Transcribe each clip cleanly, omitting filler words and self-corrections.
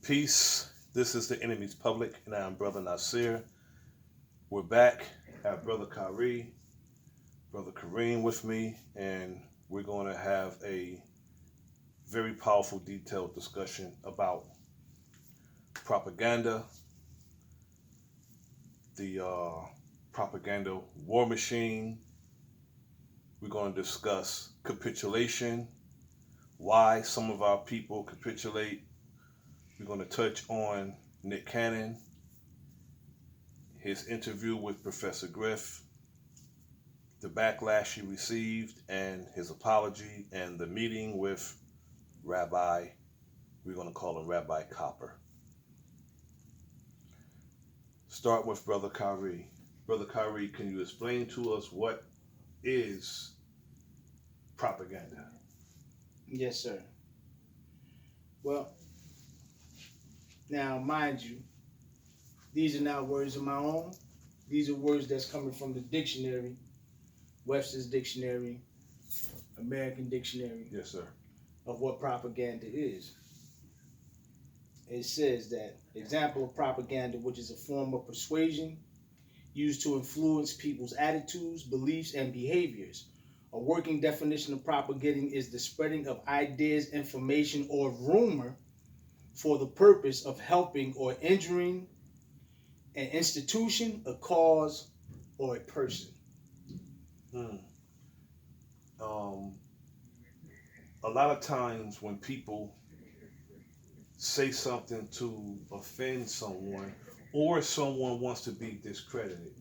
Peace. This is the enemy's public, and I'm Brother Nasir. We're back. I have Brother Kahree, Brother Karriem with me, and we're going to have a very powerful, detailed discussion about propaganda, the propaganda war machine. We're going to discuss capitulation, why some of our people capitulate. We're going to touch on Nick Cannon, his interview with Professor Griff, the backlash he received, and his apology, and the meeting with Rabbi, we're going to call him Rabbi Cooper. Start with Brother Kahree. Brother Kahree, can you explain to us what is propaganda? Yes, sir. Well, now, mind you, these are not words of my own. These are words that's coming from the dictionary, Webster's Dictionary, American Dictionary. Yes, sir. Of what propaganda is. It says that example of propaganda, which is a form of persuasion used to influence people's attitudes, beliefs, and behaviors. A working definition of propagating is the spreading of ideas, information, or rumor for the purpose of helping or injuring an institution, a cause, or a person. A lot of times when people say something to offend someone, or someone wants to be discredited,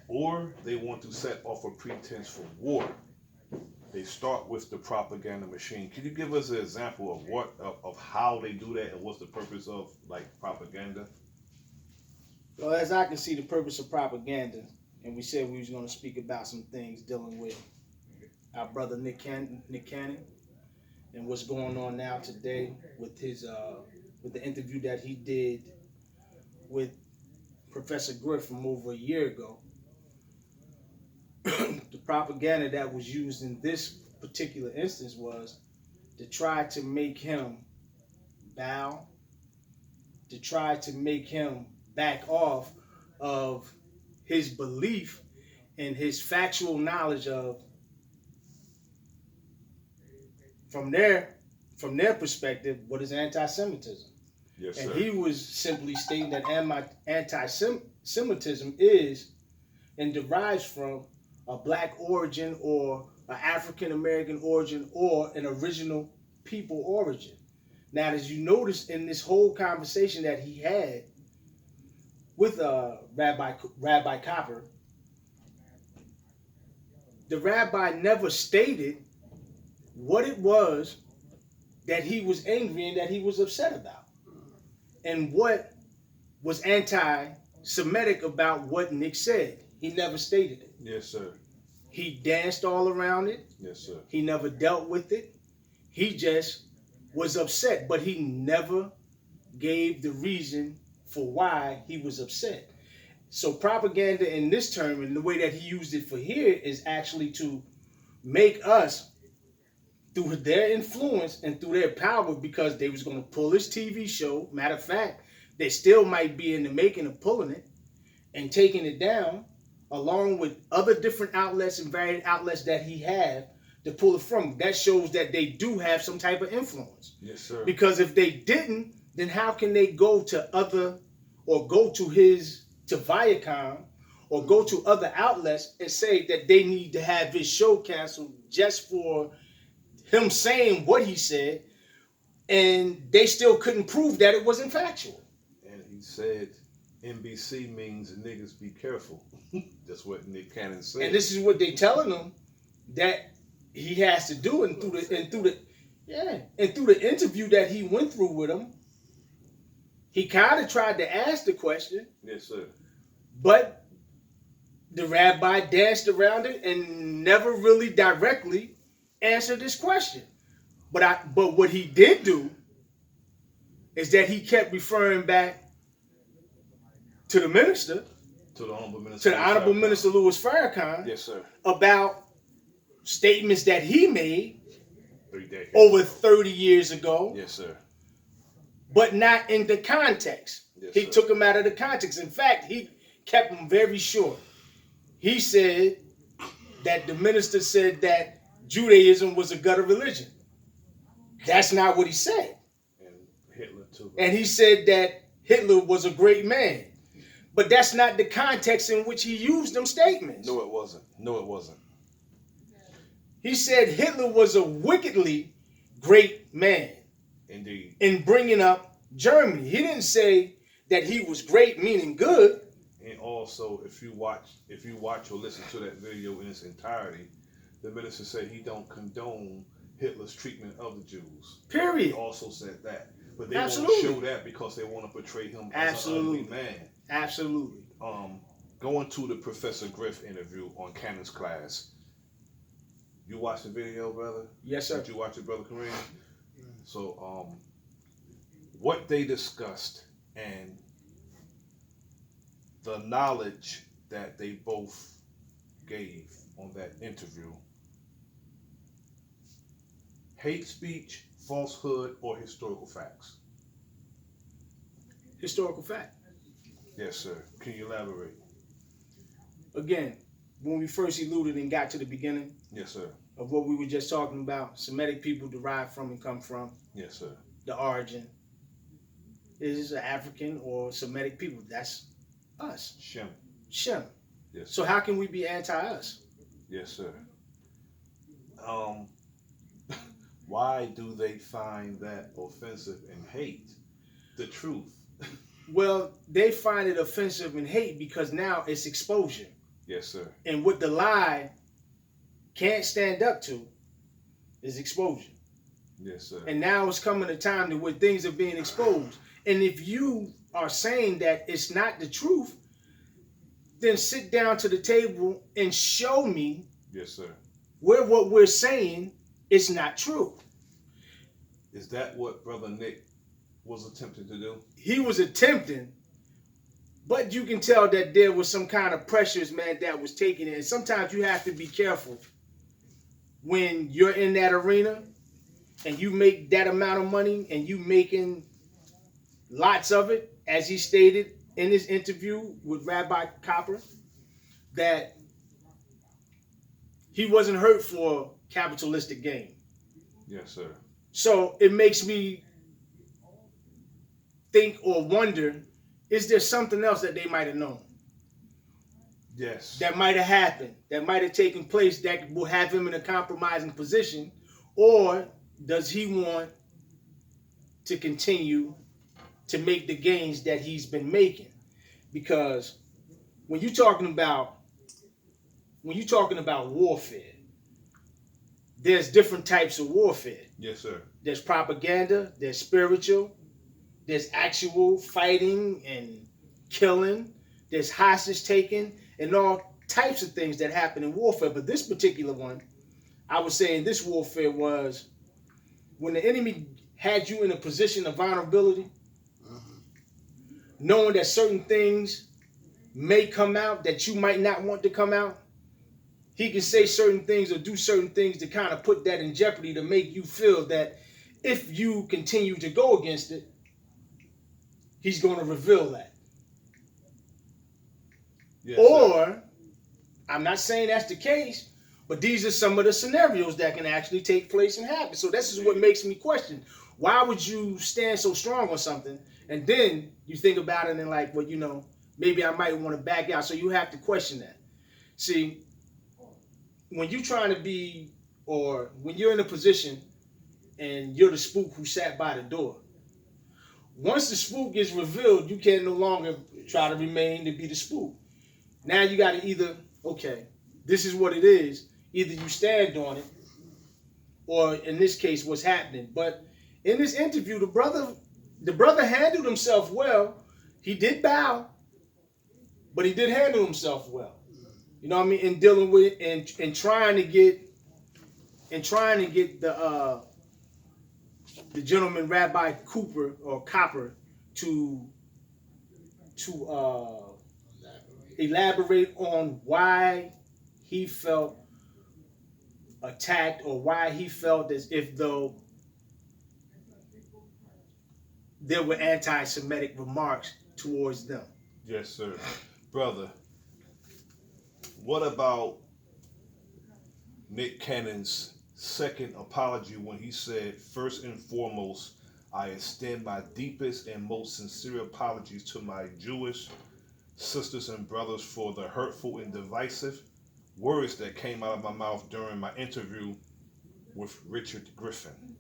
or they want to set off a pretense for war, they start with the propaganda machine. Can you give us an example of what of how they do that and what's the purpose of propaganda? Well, as I can see, the purpose of propaganda, and we said we was going to speak about some things dealing with our brother Nick Cannon, and what's going on now today with his with the interview that he did with Professor Griff from over a year ago. The propaganda that was used in this particular instance was to try to make him bow, to try to make him back off of his belief and his factual knowledge of, from their perspective, what is anti-Semitism. Yes, sir. And he was simply stating that anti-Semitism is and derives from a black origin or an African-American origin or an original people origin. Now, as you notice in this whole conversation that he had with Rabbi Cooper, the rabbi never stated what it was that he was angry and that he was upset about, and what was anti-Semitic about what Nick said. He never stated it. Yes, sir. He danced all around it. Yes, sir. He never dealt with it. He just was upset, but he never gave the reason for why he was upset. So propaganda in this term, and the way that he used it for here, is actually to make us, through their influence and through their power, because they was going to pull his TV show. Matter of fact, they still might be in the making of pulling it and taking it down, along with other different outlets and varied outlets that he had to pull it from. That shows that they do have some type of influence. Yes, sir. Because if they didn't, then how can they go to other, or go to Viacom, or go to other outlets and say that they need to have his show canceled just for him saying what he said, and they still couldn't prove that it wasn't factual? And he said NBC means niggas be careful. That's what Nick Cannon said. And this is what they telling him that he has to do, and through the interview that he went through with him, he kind of tried to ask the question. Yes, sir. But the rabbi danced around it and never really directly answered this question. But what he did do is that he kept referring back to the minister, to the Honorable Minister Louis Farrakhan. Yes, sir. About statements that he made over 30 years ago. Yes, sir. but not in the context. Yes, He sir. took them out of the context. In fact, he kept them very short. He said that the minister said that Judaism was a gutter religion. That's not what he said. And Hitler too. And he said that Hitler was a great man. But that's not the context in which he used them statements. No, it wasn't. No, it wasn't. He said Hitler was a wickedly great man. Indeed. In bringing up Germany. He didn't say that he was great, meaning good. And also, if you watch or listen to that video in its entirety, the minister said he don't condone Hitler's treatment of the Jews. Period. He also said that. But they Absolutely. won't show that because they want to portray him as an ugly man. Absolutely. Going to the Professor Griff interview on Cannon's class. You watched the video, brother? Yes, sir. Did you watch it, Brother Karriem? So, what they discussed and the knowledge that they both gave on that interview. Hate speech, falsehood, or historical facts? Historical fact. Yes, sir. Can you elaborate? Again, when we first alluded and got to the beginning Yes, sir. of what we were just talking about, Semitic people derive from and come from, Yes, sir. the origin is African or Semitic people. That's us. Shem. Shem. Yes. So how can we be anti-us? Yes, sir. Why do they find that offensive and hate the truth? Well, they find it offensive and hate because now it's exposure. Yes, sir. And what the lie can't stand up to is exposure. Yes, sir. And now it's coming a time to where things are being exposed. And if you are saying that it's not the truth, then sit down to the table and show me Yes, sir. where what we're saying is not true. Is that what Brother Nick was attempting to do? He was attempting, but you can tell that there was some kind of pressures, man, that was taken in. And sometimes you have to be careful when you're in that arena and you make that amount of money and you making lots of it, as he stated in his interview with Rabbi Cooper, that he wasn't hurt for capitalistic gain. Yes, sir. So it makes me think or wonder, is there something else that they might have known? Yes. That might have happened, that might have taken place, that will have him in a compromising position? Or does he want to continue to make the gains that he's been making? Because when you're talking about warfare, there's different types of warfare. Yes, sir. There's propaganda, there's spiritual, there's actual fighting and killing, there's hostage taking, and all types of things that happen in warfare. But this particular one, I was saying this warfare was when the enemy had you in a position of vulnerability, knowing that certain things may come out that you might not want to come out. He can say certain things or do certain things to kind of put that in jeopardy to make you feel that if you continue to go against it, he's going to reveal that. Yes, Or, sir. I'm not saying that's the case, but these are some of the scenarios that can actually take place and happen. So this is what makes me question, why would you stand so strong on something and then you think about it and like, well, you know, maybe I might want to back out. So you have to question that. See, when you're trying to be, or when you're in a position and you're the spook who sat by the door, once the spook is revealed, you can no longer try to remain to be the spook. Now you got to either, okay, this is what it is. Either you stand on it, or in this case, what's happening. But in this interview, the brother handled himself well. He did bow, but he did handle himself well. You know what I mean? In dealing with and trying to get the gentleman Rabbi Cooper or Copper to elaborate on why he felt attacked or why he felt as if though there were anti-Semitic remarks towards them. Yes, sir. Brother, what about Nick Cannon's second apology when he said, "First and foremost, I extend my deepest and most sincere apologies to my Jewish sisters and brothers for the hurtful and divisive words that came out of my mouth during my interview with Richard Griffin."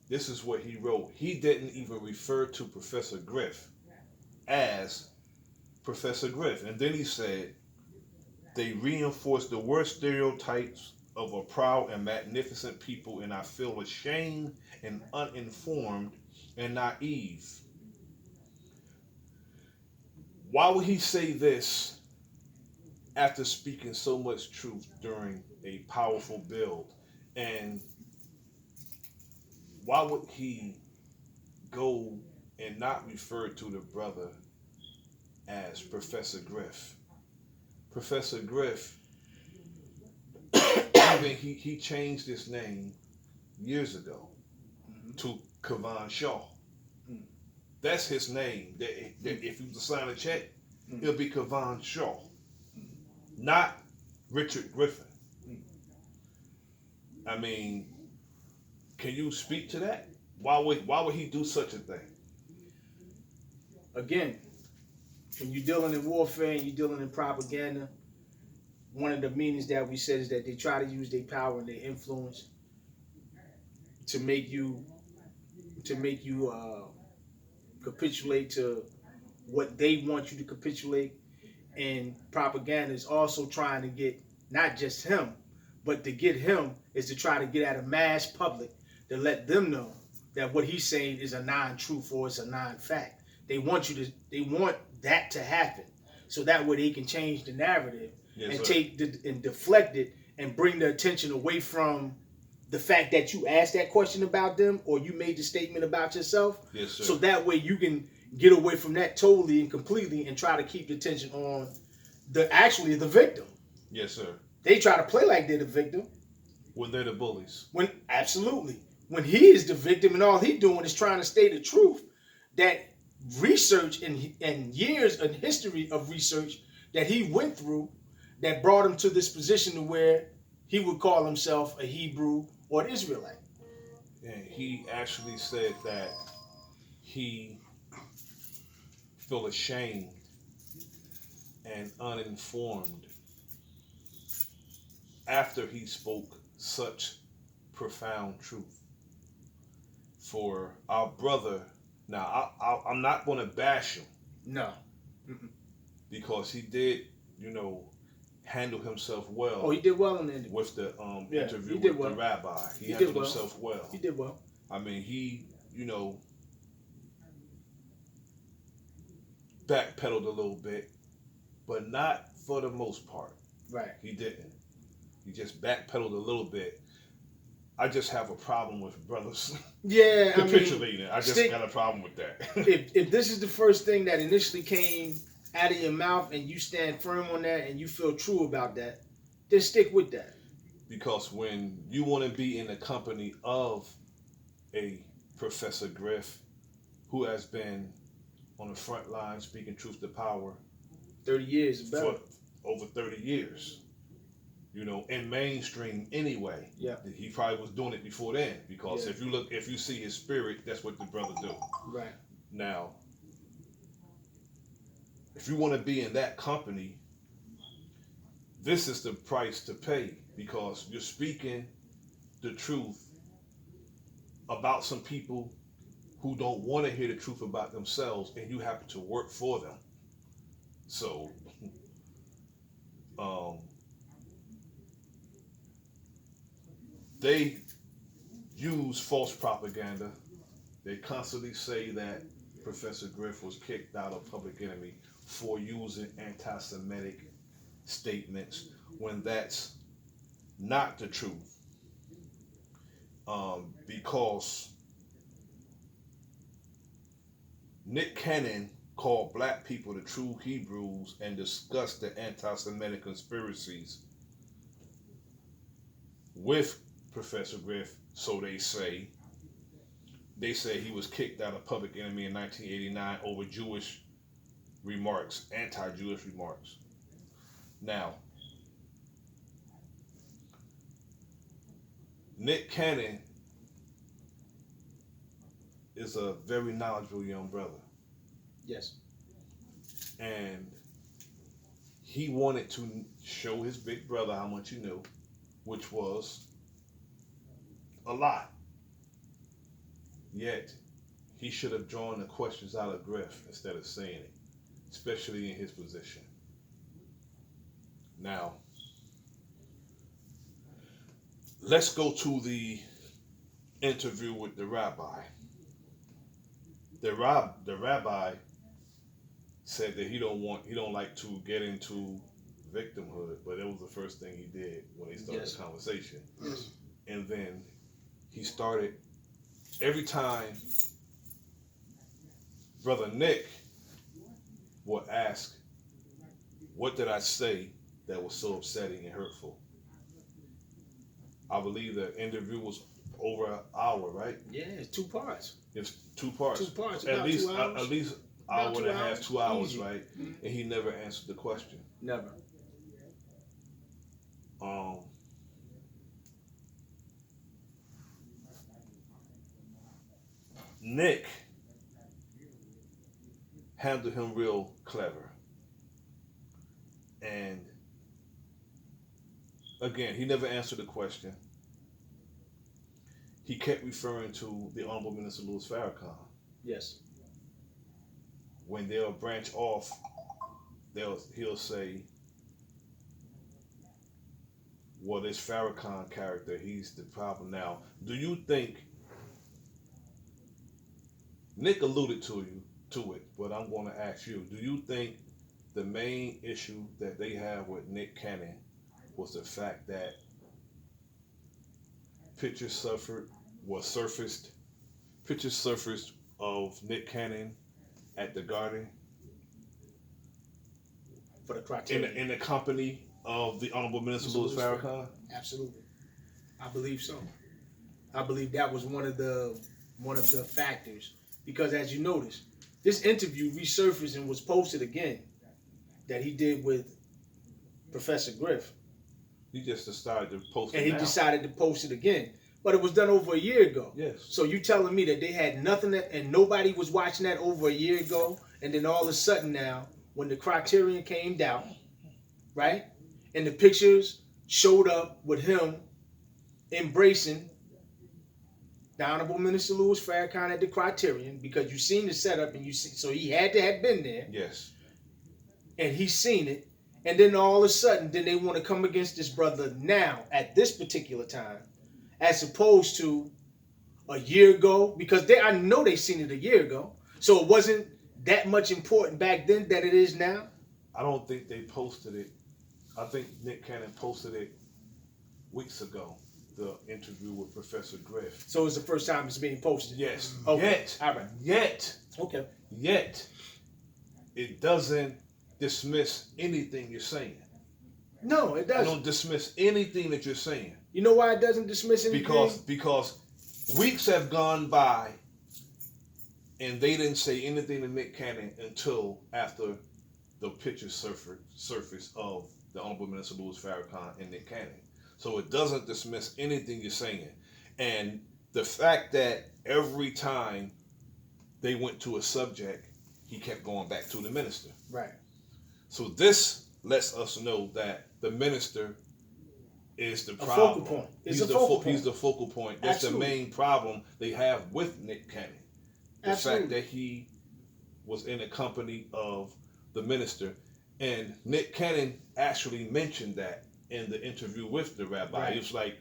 This is what he wrote. He didn't even refer to Professor Griff as Professor Griff. And then he said, "They reinforce the worst stereotypes of a proud and magnificent people, and I feel ashamed and uninformed and naive." Why would he say this after speaking so much truth during a powerful build? And why would he go and not refer to the brother as Professor Griff? Professor Griff, even he changed his name years ago to Kavan Shaw. That's his name. That if you was to sign a check, it'll be Kavan Shaw, not Richard Griffin. I mean, can you speak to that? Why would he do such a thing? Again, when you're dealing in warfare and you're dealing in propaganda, one of the meanings that we said is that they try to use their power and their influence to make you capitulate to what they want you to capitulate. And propaganda is also trying to get not just him, but to get him is to try to get at a mass public to let them know that what he's saying is a non-truth or it's a non-fact. They want that to happen, so that way they can change the narrative and deflect it and bring the attention away from the fact that you asked that question about them or you made the statement about yourself. Yes, sir. So that way you can get away from that totally and completely and try to keep the attention on the victim. Yes, sir. They try to play like they're the victim when they're the bullies. When he is the victim and all he's doing is trying to state the truth, that research and years and history of research that he went through that brought him to this position to where he would call himself a Hebrew or an Israelite. And he actually said that he felt ashamed and uninformed after he spoke such profound truth. For our brother, now I'm not going to bash him. No. Because he did, handle himself well. Oh, he did well in the interview. With the interview with the rabbi. He handled himself well. He did well. I mean, he, backpedaled a little bit, but not for the most part. Right. He didn't. He just backpedaled a little bit. I just have a problem with brothers capitulating. I just got a problem with that. if this is the first thing that initially came out of your mouth and you stand firm on that and you feel true about that, then stick with that. Because when you want to be in the company of a Professor Griff, who has been on the front line speaking truth to power 30 years for over 30 years, in mainstream anyway. Yeah. He probably was doing it before then, because if you see his spirit, that's what the brother do. Right. Now, if you want to be in that company, this is the price to pay, because you're speaking the truth about some people who don't want to hear the truth about themselves, and you happen to work for them. So, they use false propaganda. They constantly say that Professor Griff was kicked out of Public Enemy for using anti-Semitic statements, when that's not the truth. Because Nick Cannon called black people the true Hebrews and discussed the anti-Semitic conspiracies with Professor Griff, so they say, they say he was kicked out of Public Enemy in 1989 over Jewish remarks, anti-Jewish remarks. Now, Nick Cannon is a very knowledgeable young brother. Yes. And he wanted to show his big brother how much he knew, which was a lot. Yet, he should have drawn the questions out of Griff instead of saying it, especially in his position. Now, let's go to the interview with the rabbi. The rabbi said that he don't like to get into victimhood, but that was the first thing he did when they started the conversation. Yes. And then he started, every time Brother Nick would ask, what did I say that was so upsetting and hurtful? I believe the interview was over an hour, right? Yeah, it's 2 parts. It's 2 parts. 2 parts. At least 2 hours. at least About hour and a half, 2 hours, Easy. right? Mm-hmm. And he never answered the question. Never. Nick handled him real clever. And again, he never answered the question. He kept referring to the Honorable Minister Louis Farrakhan. Yes. When they'll branch off, he'll say, well, this Farrakhan character, he's the problem. Now, do you think, Nick alluded to it, but I'm going to ask you, do you think the main issue that they have with Nick Cannon was the fact that pictures surfaced of Nick Cannon at the Garden For the criteria. in the company of the Honorable Minister Louis Farrakhan? Absolutely. I believe so. I believe that was one of the factors. Because as you notice, this interview resurfaced and was posted again that he did with Professor Griff. He just decided to post it And he now. decided to post it again. But it was done over a year ago. Yes. So you telling me that they had nothing and nobody was watching that over a year ago, and then all of a sudden now, when the criterion came down, right, and the pictures showed up with him embracing the Honorable Minister Louis Farrakhan at the criterion, because you seen the setup and you see, so he had to have been there. Yes. And he's seen it, and then all of a sudden, then they want to come against this brother now at this particular time, as opposed to a year ago, because I know they seen it a year ago, so it wasn't that much important back then that it is now. I don't think they posted it. I think Nick Cannon posted it weeks ago, the interview with Professor Griff. So it's the first time it's being posted. Yes. Okay. All right. Yet, it doesn't dismiss anything you're saying. No, it doesn't. I don't dismiss anything that you're saying. You know why it doesn't dismiss anything? Because weeks have gone by and they didn't say anything to Nick Cannon until after the pictures surfaced of the Honorable Minister Louis Farrakhan and Nick Cannon. So it doesn't dismiss anything you're saying. And the fact that every time they went to a subject, he kept going back to the minister. Right. So this lets us know that the minister is the problem. Focal point. He's the focal point. That's Absolutely. the main problem they have with Nick Cannon. The Absolutely. fact that he was in the company of the minister. And Nick Cannon actually mentioned that in the interview with the rabbi. Right. He was like,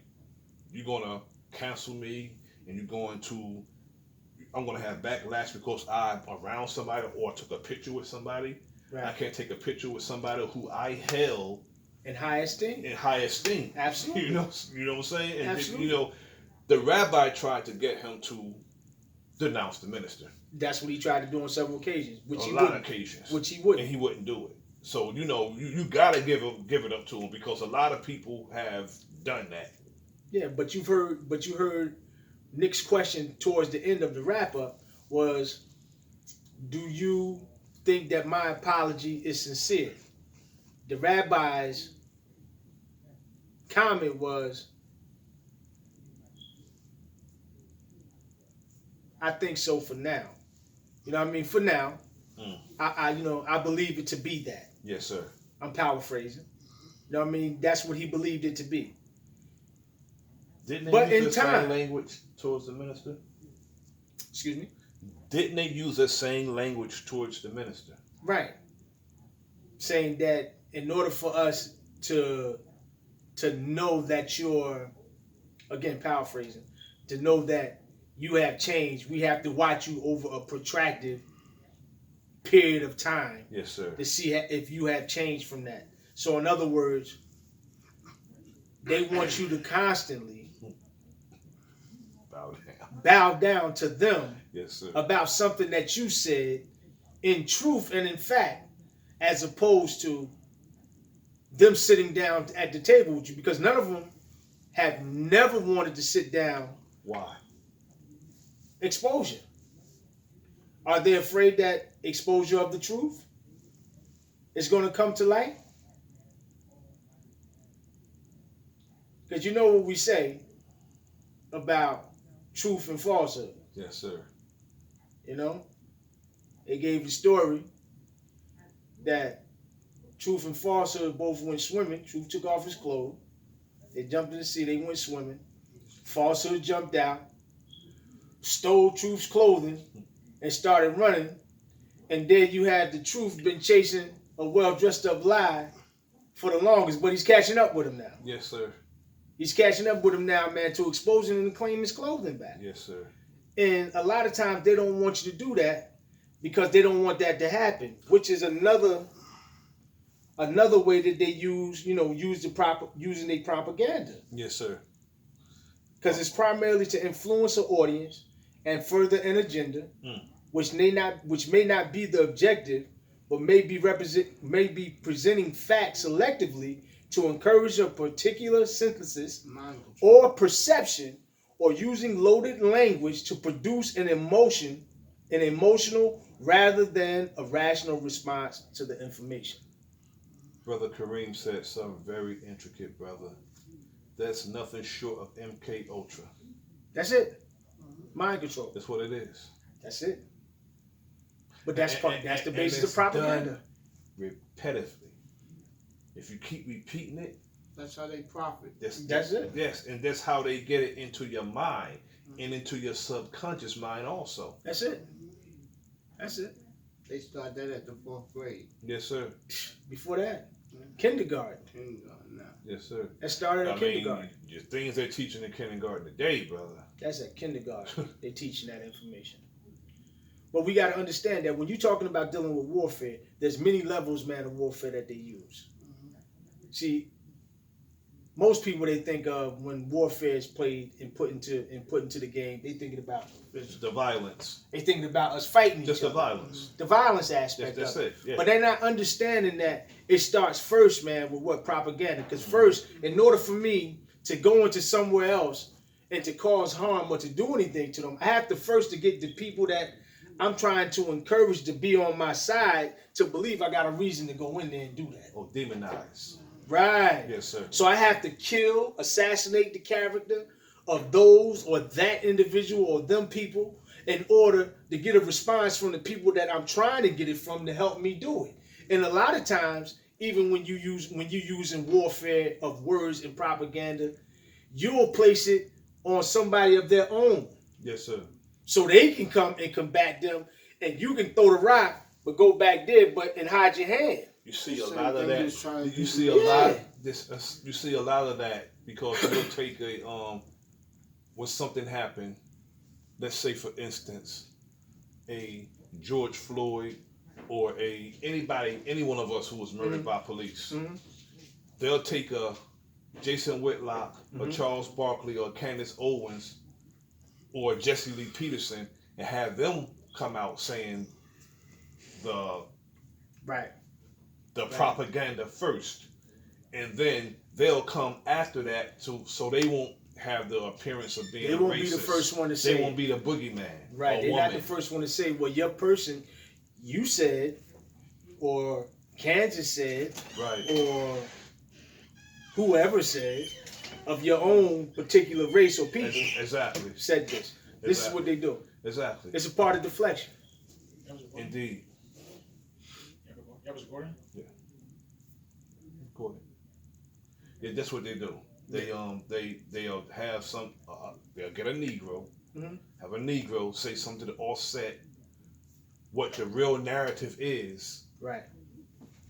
you're going to cancel me and I'm going to have backlash because I'm around somebody or took a picture with somebody. Right. I can't take a picture with somebody who I held in high esteem. Absolutely. You know what I'm saying? And Absolutely. The rabbi tried to get him to denounce the minister. That's what he tried to do on several occasions. Which he wouldn't. And he wouldn't do it. So, you got to give it up to him because a lot of people have done that. Yeah, but you heard Nick's question towards the end of the wrap-up was, do you think that my apology is sincere? The rabbi's comment was, I think so for now. You know what I mean? For now, I believe it to be that. Yes, sir. I'm paraphrasing. You know what I mean? That's what he believed it to be. Didn't they use the same language towards the minister? Excuse me? Didn't they use the same language towards the minister? Right. Saying that in order for us to know that you're, again, paraphrasing, to know that you have changed, we have to watch you over a protracted period of time. Yes, sir. To see if you have changed from that. So in other words, they want you to constantly bow down to them. Yes, sir. About something that you said in truth and in fact, as opposed to them sitting down at the table with you, because none of them have never wanted to sit down. Why? Exposure. Are they afraid that exposure of the truth is going to come to light? Because you know what we say about truth and falsehood. Yes, sir. You know, they gave the story that truth and falsehood both went swimming. Truth took off his clothes. They jumped in the sea. They went swimming. Falsehood jumped out, stole truth's clothing, and started running. And then you had the truth been chasing a well-dressed-up lie for the longest, but he's catching up with him now. Yes, sir. He's catching up with him now, man, to expose him and claim his clothing back. Yes, sir. And a lot of times they don't want you to do that because they don't want that to happen, which is another way that they using their propaganda. Yes, sir. Because it's primarily to influence an audience and further an agenda, which may not be the objective, but may be presenting facts selectively to encourage a particular synthesis or perception, or using loaded language to produce an emotional rather than a rational response to the information. Brother Karriem said something very intricate, brother. That's nothing short of MK Ultra. That's it. Mind control. That's what it is. That's it. But that's the basis of propaganda. Repetitively. If you keep repeating it, that's how they profit. That's it. Yes, and that's how they get it into your mind and into your subconscious mind also. That's it. That's it. They start that at the 4th grade. Yes, sir. Before that, kindergarten. Kindergarten now. Yes, sir. That started at kindergarten. The things they're teaching in kindergarten today, brother. That's at kindergarten. They're teaching that information. But we got to understand that when you're talking about dealing with warfare, there's many levels, man, of warfare that they use. See, most people, they think of when warfare is played and put into the game, they thinking about the violence. They thinking about us fighting each other. Just the violence. The violence aspect that's of it. Yeah. But they're not understanding that it starts first, man, with what propaganda. Because first, in order for me to go into somewhere else and to cause harm or to do anything to them, I have to first to get the people that I'm trying to encourage to be on my side to believe I got a reason to go in there and do that. Or demonize. Right. Yes, sir. So I have to kill, assassinate the character of those or that individual or them people in order to get a response from the people that I'm trying to get it from to help me do it. And a lot of times, even when you're using warfare of words and propaganda, you'll place it on somebody of their own. Yes, sir. So they can come and combat them, and you can throw the rock, but go back there, and hide your hand. You see a lot of that. You see a lot of this. You see a lot of that because you'll take when something happened. Let's say, for instance, a George Floyd or any one of us who was murdered by police. Mm-hmm. They'll take a Jason Whitlock or Charles Barkley or Candace Owens or Jesse Lee Peterson and have them come out saying the propaganda first, and then they'll come after that so they won't have the appearance of being They won't racist. be the first one to say They won't be the boogeyman. Right. Or They're not woman. the first one to say, well, your person, you said, or Kansas said, Right. or whoever said, of your own particular race or people Exactly. said this. This is what they do. Exactly. It's a part of deflection. Indeed. That was recording? Yeah. Recording. Yeah, that's what they do. They'll have some. They'll get a Negro, have a Negro say something to offset what the real narrative is. Right.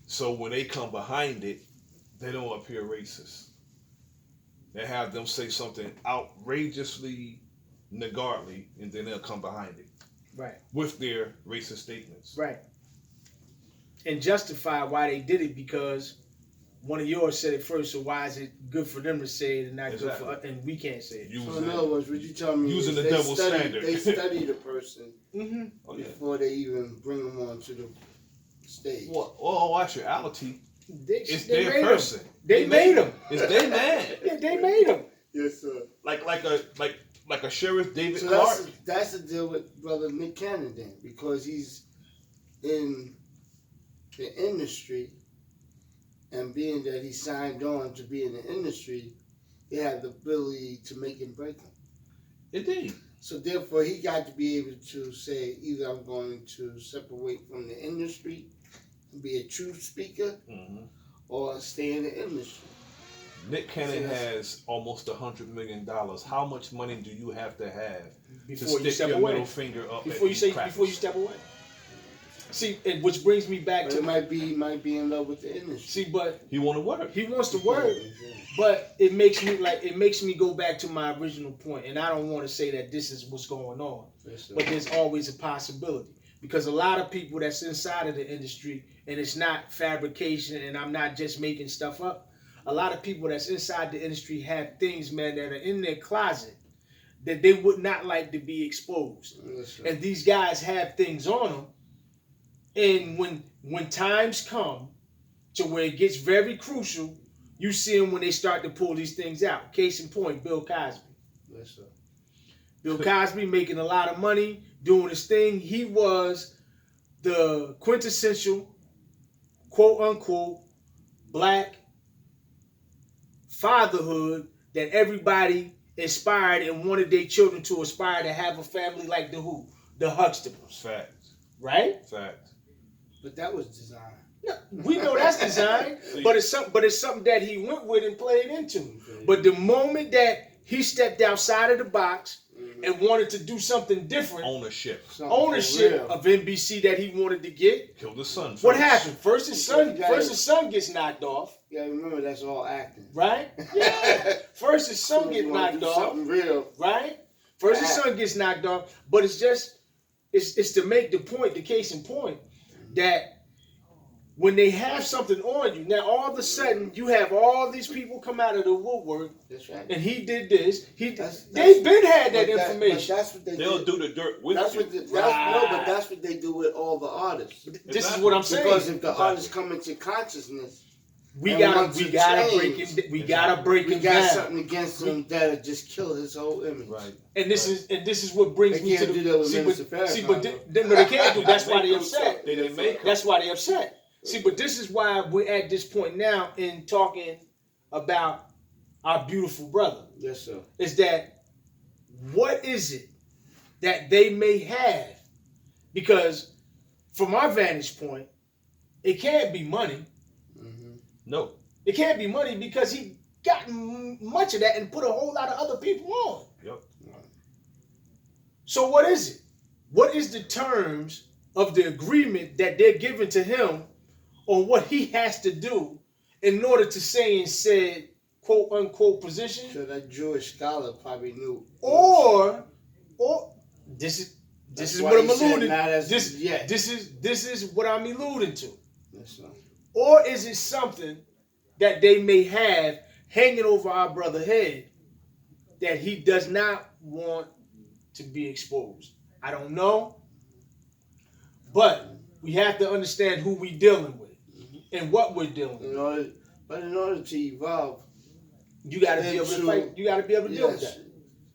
So when they come behind it, they don't appear racist. They have them say something outrageously niggardly, and then they'll come behind it. Right. With their racist statements. Right. And justify why they did it because one of yours said it first, so why is it good for them to say it and not good for us, and we can't say it? So in other words, what you tell me using is the double standard. They study the person Mm-hmm. before they even bring them onto the stage. Well, actuality, it's they their made person. Them. They made them. It's their man. Yeah, they made them. Yes, sir. Like a Sheriff David So Clark. that's the deal with Brother Nick Cannon then, because he's in the industry, and being that he signed on to be in the industry, he had the ability to make and break him. Indeed. So therefore, he got to be able to say, either I'm going to separate from the industry and be a truth speaker, or stay in the industry. Nick Cannon has almost $100 million. How much money do you have to have Before to you stick step your away? middle finger up? Before you step away. See, and which brings me back But to it might be in love with the industry. see, but he want to work. he wants to work, but it makes me go back to my original point, and I don't want to say that this is what's going on, but there's always a possibility because a lot of people that's inside of the industry, and it's not fabrication, and I'm not just making stuff up. A lot of people that's inside the industry have things, man, that are in their closet that they would not like to be exposed, and these guys have things on them. And when times come to where it gets very crucial, you see them when they start to pull these things out. Case in point, Bill Cosby. Yes, sir. Bill Cosby making a lot of money, doing his thing. He was the quintessential, quote unquote, black fatherhood that everybody inspired and wanted their children to aspire to have a family like the who? The Huxtables. Facts. Right? Facts. But that was designed. No, we know that's design, but it's something that he went with and played into. But the moment that he stepped outside of the box and wanted to do something different, Ownership of NBC that he wanted to get, killed his son. what happened? First his son gets knocked off. Yeah, remember that's all acting. Right? Yeah. First his son gets knocked off. Something real. Right? First his son gets knocked off. But it's to make the point, the case in point, that when they have something on you, now all of a sudden you have all these people come out of the woodwork. That's right. And he did this. They've been had that information. But that's what They'll do the dirt with that's you. but that's what they do with all the artists. This is what I'm saying. Because if the artists come into consciousness, we gotta break him. We gotta break him down. We got something against him that'll just kill his whole image. Right. And this is what brings me to the. Do that with Minister Farrakhan, they can't do. That's why they upset. They didn't make That's why they upset. See, but this is why we're at this point now in talking about our beautiful brother. Yes, sir. Is that what is it that they may have? Because from our vantage point, it can't be money. No. It can't be money because he got much of that and put a whole lot of other people on. Yep. So what is it? What is the terms of the agreement that they're giving to him on what he has to do in order to stay in said quote unquote position? So that Jewish scholar probably knew. Or this is what I'm alluding to. This is what I'm alluding to. Yes, sir. Or is it something that they may have hanging over our brother's head that he does not want to be exposed? I don't know. But we have to understand who we're dealing with and what we're dealing with. In order to evolve, You got to be able to fight. You got to be able to deal with that.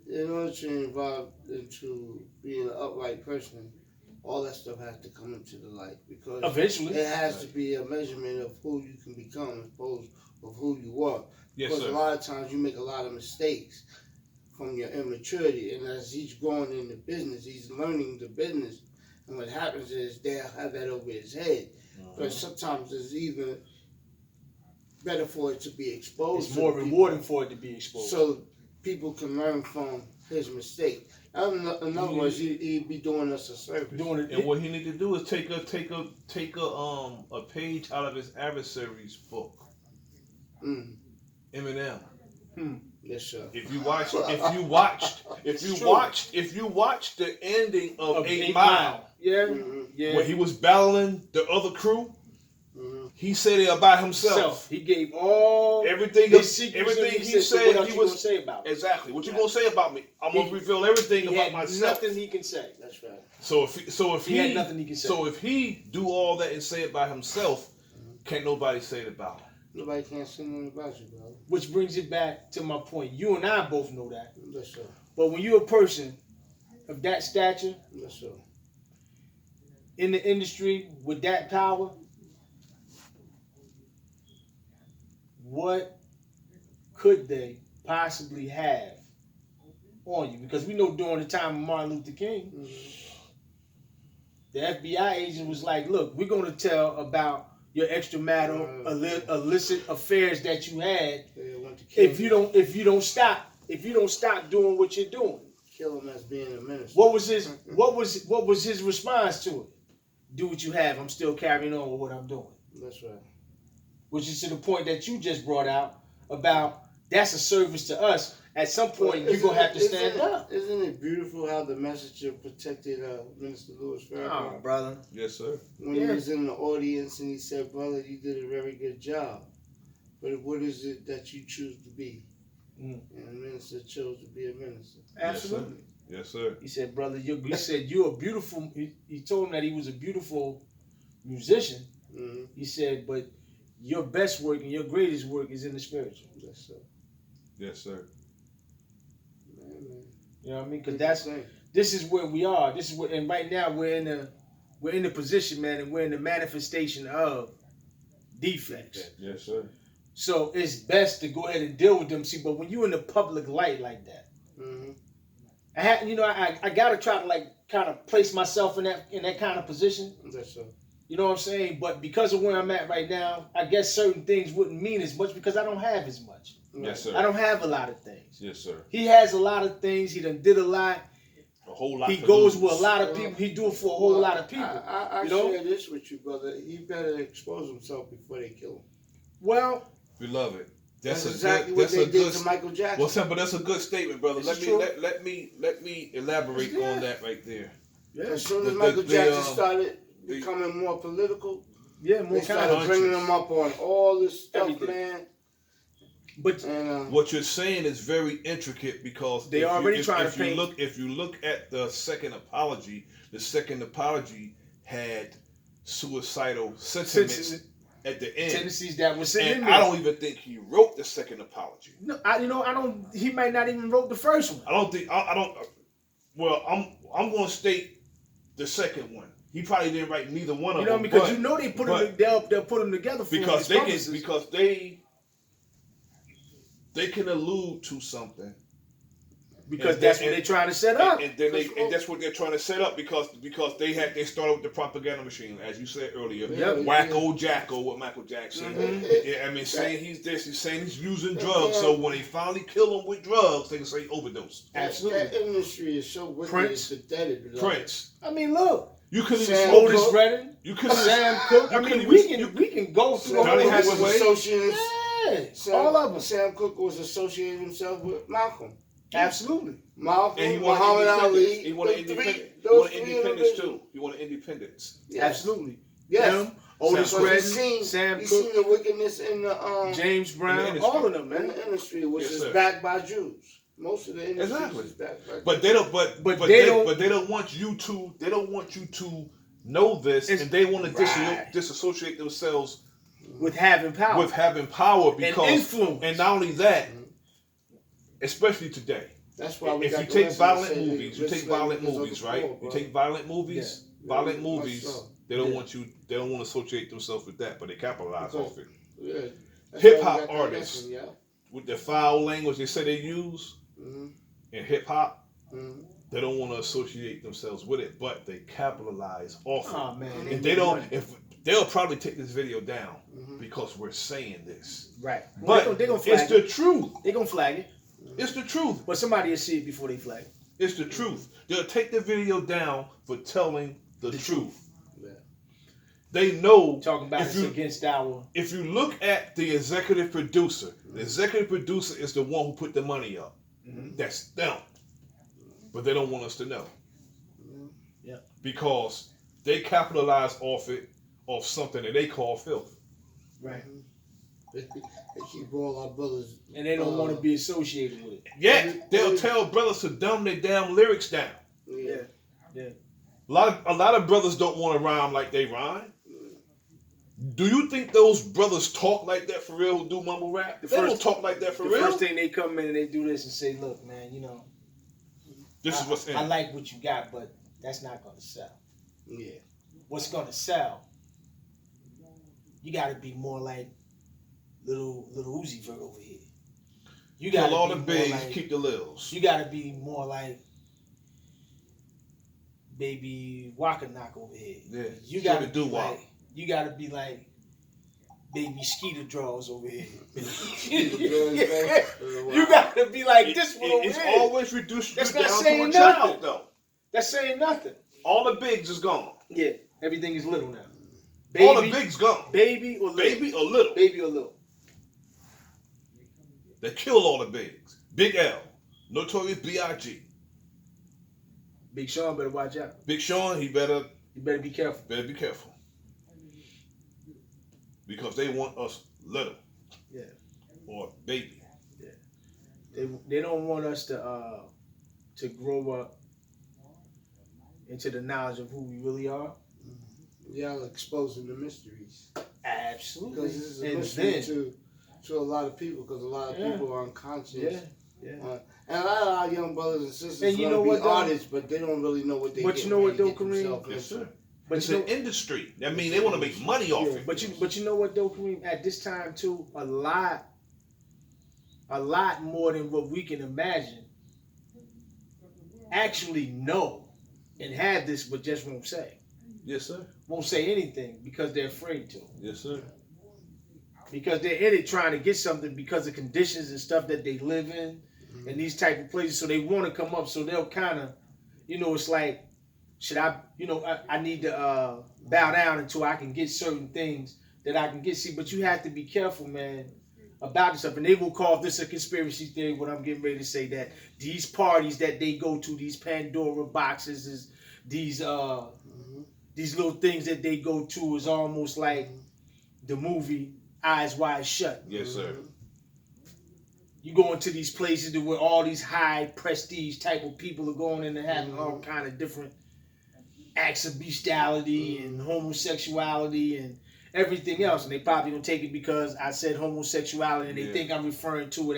In order to evolve into being an upright person, all that stuff has to come into the light because Eventually, it has to be a measurement of who you can become as opposed of who you are. Yes, because sir. a lot of times you make a lot of mistakes from your immaturity, and as he's growing in the business, he's learning the business, and what happens is they'll have that over his head. But sometimes it's even better for it to be exposed. it's more rewarding for it to be exposed. So people can learn from his mistake. In other words, he'd be doing us a service. And what he need to do is take a page out of his adversary's book. Eminem. Yes, sir. If you watched the ending of 8 Mile, where he was battling the other crew, he said it about himself. He gave all everything his secrets. Everything he said he was gonna say about exactly. What you gonna say about me? I'm gonna reveal everything about myself. Nothing he can say. That's right. So if he had nothing he can say. So if he do all that and say it by himself, can't nobody say it about him. Nobody can't say nothing about you, bro. Which brings it back to my point. You and I both know that. Yes, sir. But when you're a person of that stature, yes, sir, in the industry with that power, what could they possibly have on you? Because we know during the time of Martin Luther King, the FBI agent was like, look, we're going to tell about your extramarital illicit affairs that you had if you don't stop doing what you're doing. Kill him as being a minister. What was his response to it? Do what you have. I'm still carrying on with what I'm doing. That's right. Which is to the point that you just brought out about that's a service to us. At some point, you're going to have to stand up. Isn't it beautiful how the messenger protected Minister Louis Farrakhan? Oh, brother. Yes, sir. When he was in the audience and he said, brother, you did a very good job. But what is it that you choose to be? And the minister chose to be a minister. Absolutely. Yes, sir. He said, brother, he said, you're a beautiful, he told him that he was a beautiful musician. He said, but your best work and your greatest work is in the spiritual. Yes, sir. Yes, sir. You know what I mean? Because this is where we are. This is what, and right now we're in the position, man, and we're in the manifestation of defects. Yes, sir. So it's best to go ahead and deal with them. See, but when you're in the public light like that, I gotta try to kind of place myself in that kind of position. Yes, sir. You know what I'm saying? But because of where I'm at right now, I guess certain things wouldn't mean as much because I don't have as much. Yes, sir. I don't have a lot of things. Yes, sir. He has a lot of things. He done did a lot. A whole lot. He goes with a lot of people. He do it for a whole lot of people. I share this with you, brother. He better expose himself before they kill him. Well, beloved, that's exactly what they did to Michael Jackson. Well, but that's a good statement, brother. Let me elaborate on that right there. Yeah. As soon as Michael Jackson started becoming more political, more they started bringing him up on all this stuff, man. But what you're saying is very intricate because they already trying to paint. If you look at the second apology had suicidal sentiments at the end. Tendencies that were sitting in there. I don't even think he wrote the second apology. No, I don't. He might not even wrote the first one. I don't think. I don't. Well, I'm going to state the second one. He probably didn't write neither one of them. Because they put them. They'll put them together for because they can allude to something. Because that's what they're trying to set up. And that's what they're trying to set up because they started with the propaganda machine, as you said earlier. Wacko Jacko, what Michael Jackson. I mean, saying he's this, he's saying he's using drugs. So when they finally kill him with drugs, they can say overdose. Absolutely. That industry is so wicked, it's pathetic. Prince. I mean, look. You couldn't even smoke Otis Redding. You couldn't Sam Cooke. I mean, we can go through Johnny Hathaway. All of them. Sam Cooke was associating himself with Malcolm. Absolutely. Malcolm, and he Muhammad Ali. He wanted independence too. He wanted independence. Yes. Absolutely. Yes. Otis Redding, Sam Cooke. He's seen the wickedness in the James Brown, all of them, man. In the industry, which is backed by Jews. Most of the industry is backed by Jews. But they don't. But they don't want you to. They don't want you to know this, and they want to disassociate themselves with having power. Because and influence. And not only that. especially today. That's why we If got you the take lesson violent that say movies, you let's take let violent niggas movies, on the right? floor, You bro. take violent movies, violent much movies. so. They don't want you. They don't want to associate themselves with that, but they capitalize Because- off it. Yeah. That's Hip why we hop got that artists lesson, yeah. with the foul language they say they use Mm-hmm. in hip hop, Mm-hmm. they don't want to associate themselves with it, but they capitalize off it. Oh man, And they don't. money. If they'll probably take this video down Mm-hmm. because we're saying this, Right. but they gonna flag it's the it. truth. They gonna flag it. It's the truth. But somebody will see it before they flag it. It's the truth. They'll take the video down for telling the truth. Yeah. They know Talking about if it's you against our. if you look at the executive producer, the executive producer is the one who put the money up. Mhm. That's them. But they don't want us to know. Yeah. Because they capitalize off something that they call filth. Right. They keep all our brothers. And they don't want to be associated with it. Yet they'll tell brothers to dumb their damn lyrics down. Yeah. A lot of brothers don't want to rhyme like they rhyme. Do you think those brothers talk like that for real who do mumble rap? They don't talk like that for The real. first thing they come in and they do this and say, look, man, you know, This is what's in I it. like what you got, but that's not going to sell. Yeah. What's going to sell? You got to be more like little Uzi Vert over here. You got Kill all to the be more bigs, like, keep the littles. you got to be more like baby Waka Knock over here. Yeah. You Show got the to doo be wop. like, you got to be like baby Skeeter Draws over here. You You got to be like this one over It's here. always reduced That's down not to a saying jacket nothing. though. That's saying nothing. All the bigs is gone. Yeah, everything is little now. All the bigs gone. Baby or little. Baby or little. Baby or little. They killed all the bigs. Big L, Notorious B.I.G. Big Sean better watch out. Big Sean, he better You better be careful. be careful. Because they want us little. Yeah. Or baby. They don't want us to grow up into the knowledge of who we really are. Y'all exposing the mysteries. Absolutely. Because this is a And mystery then- to a lot of people. Because a lot of people are unconscious. Yeah. And a lot of our young brothers and sisters And you want know to be what, though? artists, but they don't really know what they. But you know what, though, Kareem? Yes, sir. But It's you an know, industry. That means they want to make money off yeah, it. but you know what though, Kareem? At this time too, a lot more than what we can imagine actually know and have this, but just won't say. Yes, sir. Won't say anything because they're afraid to. Yes, sir. Because they're in it trying to get something because of conditions and stuff that they live in and these type of places. So they want to come up. So they'll kind of, it's like, should I, I need to bow down until I can get certain things that I can get. See, but you have to be careful, man, about this stuff. And they will call this a conspiracy theory when I'm getting ready to say that these parties that they go to, these Pandora boxes, is these little things that they go to is almost like the movie Eyes Wide Shut. Yes, sir. You go into these places where all these high prestige type of people are going in and having all kind of different acts of bestiality and homosexuality and everything else. And they probably don't take it because I said homosexuality and they think I'm referring to it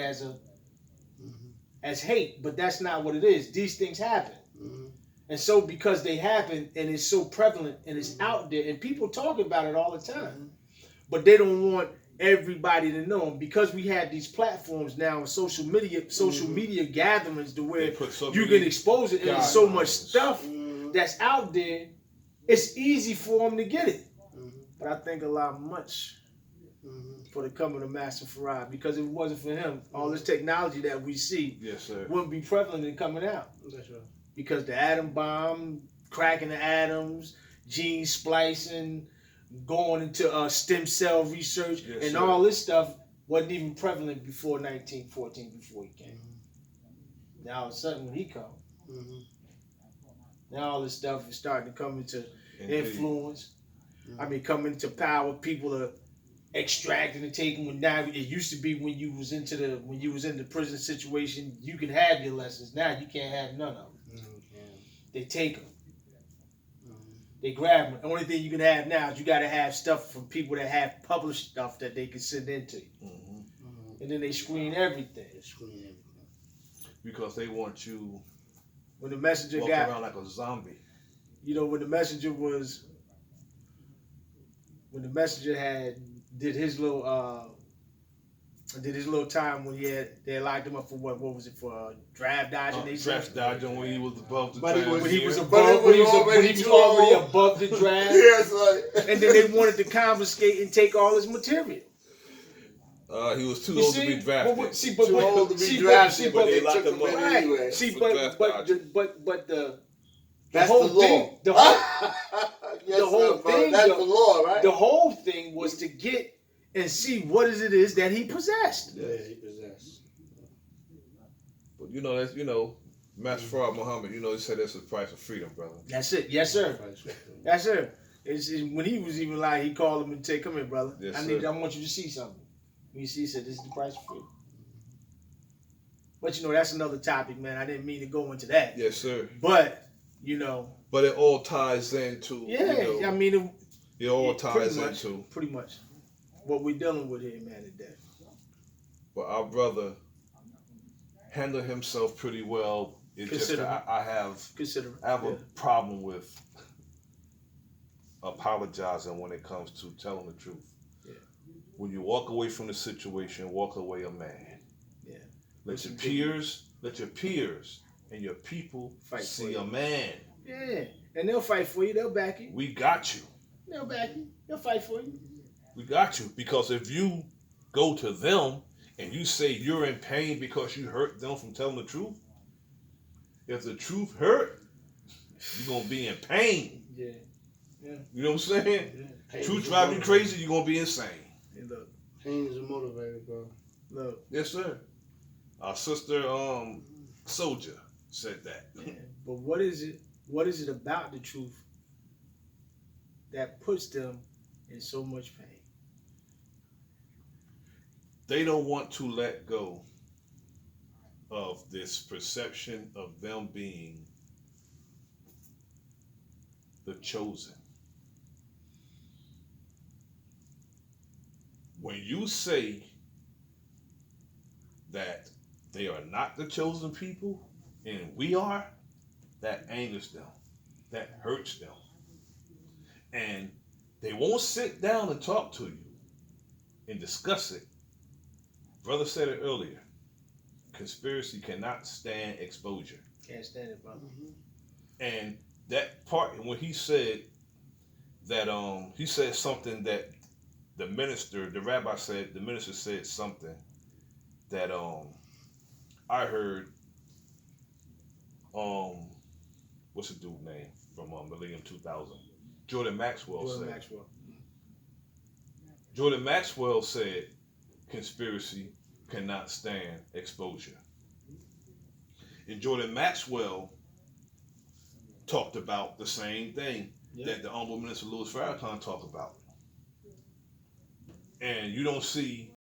as hate. But that's not what it is. These things happen. And so because they happen and it's so prevalent and it's out there and people talk about it all the time. But they don't want everybody to know. And because we have these platforms now and social media gatherings to where you can expose it and there's so much stuff that's out there, it's easy for them to get it. But I think a lot much for the coming of Master Farad, because if it wasn't for him, all this technology that we see wouldn't be prevalent in coming out. That's right. Because the atom bomb, cracking the atoms, gene splicing, going into stem cell research, and all this stuff wasn't even prevalent before 1914, before he came. Now all of a sudden when he come, now all this stuff is starting to come into influence. I mean, come into power. People are extracting and taking. When now it used to be when you was in the prison situation, you can have your lessons. Now you can't have none of them. They take them. They grab them. The only thing you can have now is you got to have stuff from people that have published stuff that they can send into you. And then they screen everything. because they want you When the messenger walking got, around like a zombie. when the messenger had did his little time when they locked him up for what was it for draft dodging? They said? Draft dodging when he was above the But he draft. When he was But above, it when he was was already too already old. above the draft, Yeah, it's like. and then they wanted to confiscate and take all his material. He was too You old see? to be drafted. But Too old to be drafted, but they took him in right. anyway. See, For but draft but dodging. the That's whole the law. thing, the whole thing, That's the law, right? the whole thing was to get and see what it is that he possessed. Yeah, he possessed. But that's Master Farad Muhammad. He said that's the price of freedom, brother. That's it. Yes, sir. Yes, sir. It's when he was even like, he called him and said, "Come here, brother. Yes, I sir. want you to see something." When you see, he said, "This is the price of freedom." But that's another topic, man. I didn't mean to go into that. Yes, sir. But But it all ties into. yeah, I mean, it all ties pretty much, into. pretty much what we're dealing with here, man, today. But our brother handled himself pretty well. It's just that I have a problem with apologizing when it comes to telling the truth. Yeah. When you walk away from the situation, walk away a man. Yeah. Let your peers and your people see a man. Yeah, and they'll fight for you. They'll back you. We got you. They'll back you. They'll fight for you. We got you. Because if you go to them and you say you're in pain because you hurt them from telling the truth, if the truth hurt, you're going to be in pain. Yeah. Yeah. You know what I'm saying? Yeah. Truth drive you crazy, you're going to be insane. Hey, look. Pain is a motivator, bro. Look. Yes, sir. Our sister, Soldier, said that. Yeah. But what is it about the truth that puts them in so much pain? They don't want to let go of this perception of them being the chosen. When you say that they are not the chosen people and we are, that angers them, that hurts them. And they won't sit down and talk to you and discuss it. Brother said it earlier. Conspiracy cannot stand exposure. Can't stand it, brother. And that part, when he said that, he said something that the minister said something that I heard, what's the dude name from Millennium 2000? Jordan Maxwell said conspiracy cannot stand exposure. And Jordan Maxwell talked about the same thing that the Honorable Minister Louis Farrakhan talked about. And you don't see